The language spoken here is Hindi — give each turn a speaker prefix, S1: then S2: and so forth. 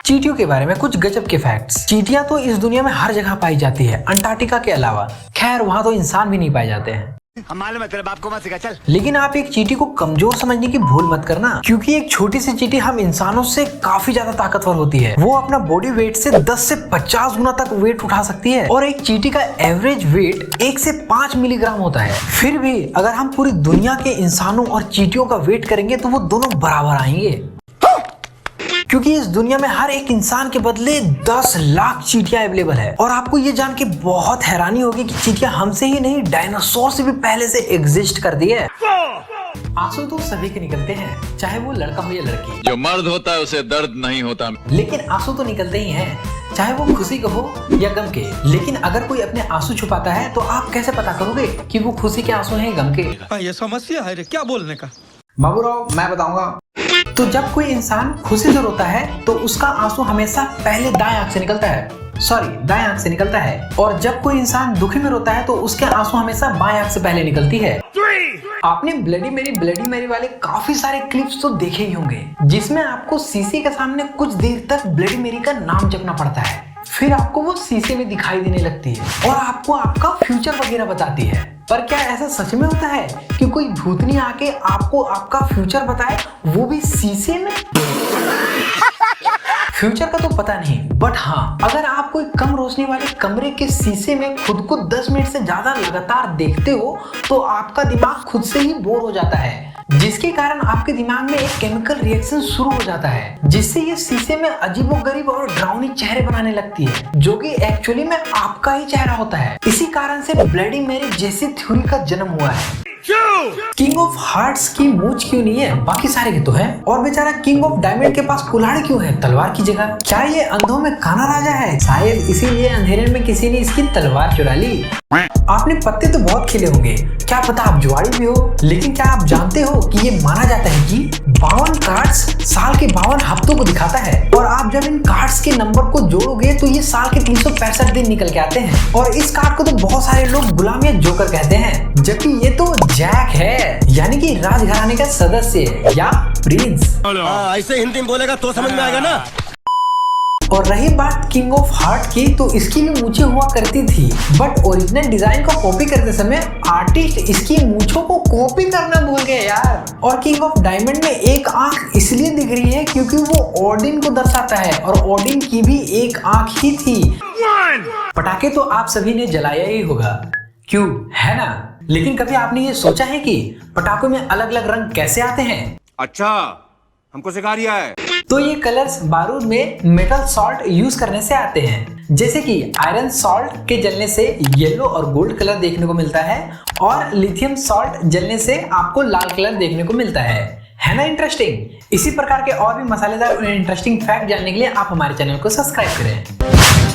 S1: चींटियों के बारे में कुछ गजब के फैक्ट्स। चींटियां तो इस दुनिया में हर जगह पाई जाती है, अंटार्कटिका के अलावा। खैर वहाँ तो इंसान भी नहीं पाए जाते हैं।
S2: चल।
S1: लेकिन आप एक चींटी को कमजोर समझने की भूल मत करना, क्योंकि एक छोटी सी चींटी हम इंसानों से काफी ज्यादा ताकतवर होती है। वो अपना बॉडी वेट से 10 से 50 गुना तक वेट उठा सकती है और एक चींटी का एवरेज वेट 1 से 5 मिलीग्राम होता है। फिर भी अगर हम पूरी दुनिया के इंसानों और चींटियों का वेट करेंगे तो वो दोनों बराबर आएंगे, क्योंकि इस दुनिया में हर एक इंसान के बदले 10 लाख चींटियां अवेलेबल है। और आपको ये जान के बहुत हैरानी होगी कि चींटियां हमसे ही नहीं, डायनासोर से भी पहले से एग्जिस्ट करती है। आंसू तो सभी के निकलते हैं, चाहे वो लड़का हो या लड़की।
S3: जो मर्द होता है उसे दर्द नहीं होता,
S1: लेकिन आंसू तो निकलते ही हैं, चाहे वो खुशी के हो या गम के। लेकिन अगर कोई अपने आंसू छुपाता है तो आप कैसे पता करोगे कि वो खुशी के आंसू हैं गम के?
S4: ये समस्या है रे, क्या बोलने का।
S1: बाबूराव मैं बताऊंगा। तो जब कोई इंसान खुशी से रोता है तो उसका आंसू हमेशा पहले दाएं आंख से निकलता है, दाएं आंख से निकलता है। और जब कोई इंसान दुखी में रोता है तो उसके आंसू हमेशा बाएं आंख से पहले निकलती है। आपने ब्लडी मेरी वाले काफी सारे क्लिप्स तो देखे ही होंगे, जिसमें आपको शीशे के सामने कुछ देर तक ब्लडी मेरी का नाम जपना पड़ता है, फिर आपको वो शीशे में दिखाई देने लगती है और आपको आपका फ्यूचर वगैरह बताती है। पर क्या ऐसा सच में होता है कि कोई भूतनी आके आपको आपका फ्यूचर बताए, वो भी शीशे में? फ्यूचर का तो पता नहीं, बट हाँ, अगर आप कोई कम रोशनी वाले कमरे के शीशे में खुद को 10 मिनट से ज्यादा लगातार देखते हो तो आपका दिमाग खुद से ही बोर हो जाता है, जिसके कारण आपके दिमाग में एक केमिकल रिएक्शन शुरू हो जाता है, जिससे ये शीशे में अजीबोगरीब और डरावनी चेहरे बनाने लगती है, जो कि एक्चुअली में आपका ही चेहरा होता है। इसी कारण से ब्लडी मेरी जैसी थ्योरी का जन्म हुआ है। किंग ऑफ हार्ट्स की मूंछ क्यों नहीं है, बाकी सारे के तो है। और बेचारा किंग ऑफ डायमंड के पास कुल्हाड़ी क्यों है तलवार की जगह? क्या ये अंधों में काना राजा है? शायद इसीलिए अंधेरे में किसी ने इसकी तलवार चुरा ली। आपने पत्ते तो बहुत खेले होंगे, क्या पता आप जुआरी भी हो। लेकिन क्या आप जानते हो कि ये माना जाता है कि 52 कार्ड्स साल के 52 हफ्तों को दिखाता है, और आप जब इन कार्ड्स के नंबर को जोड़ोगे तो ये साल के 365 दिन निकल के आते हैं। और इस कार्ड को तो बहुत सारे लोग गुलाम या जोकर कहते हैं, जबकि ये तो जैक है, यानी कि राजघराने का सदस्य या प्रिंस।
S2: ऐसे हिंदी में बोलेगा तो समझ में आएगा ना।
S1: और रही बात किंग ऑफ हार्ट की, तो इसकी भी मूंछें हुआ करती थी, बट ओरिजिनल डिजाइन को कॉपी करते समय आर्टिस्ट इसकी मूंछों को कॉपी करना भूल गए यार। और किंग ऑफ डायमंड में एक आंख इसलिए दिख रही है क्योंकि वो ओडिन को दर्शाता है, और ओडिन की भी एक आंख ही थी। पटाखे तो आप सभी ने जलाया ही होगा, क्यों है ना? लेकिन कभी आपने ये सोचा है कि पटाखों में अलग अलग रंग कैसे आते हैं?
S2: अच्छा, हमको सिखा रिया है।
S1: तो ये कलर्स बारूद में मेटल सॉल्ट यूज करने से आते हैं, जैसे कि आयरन सॉल्ट के जलने से येलो और गोल्ड कलर देखने को मिलता है, और लिथियम सॉल्ट जलने से आपको लाल कलर देखने को मिलता है ना इंटरेस्टिंग? इसी प्रकार के और भी मसालेदार और इंटरेस्टिंग फैक्ट जानने के लिए आप हमारे चैनल को सब्सक्राइब करें।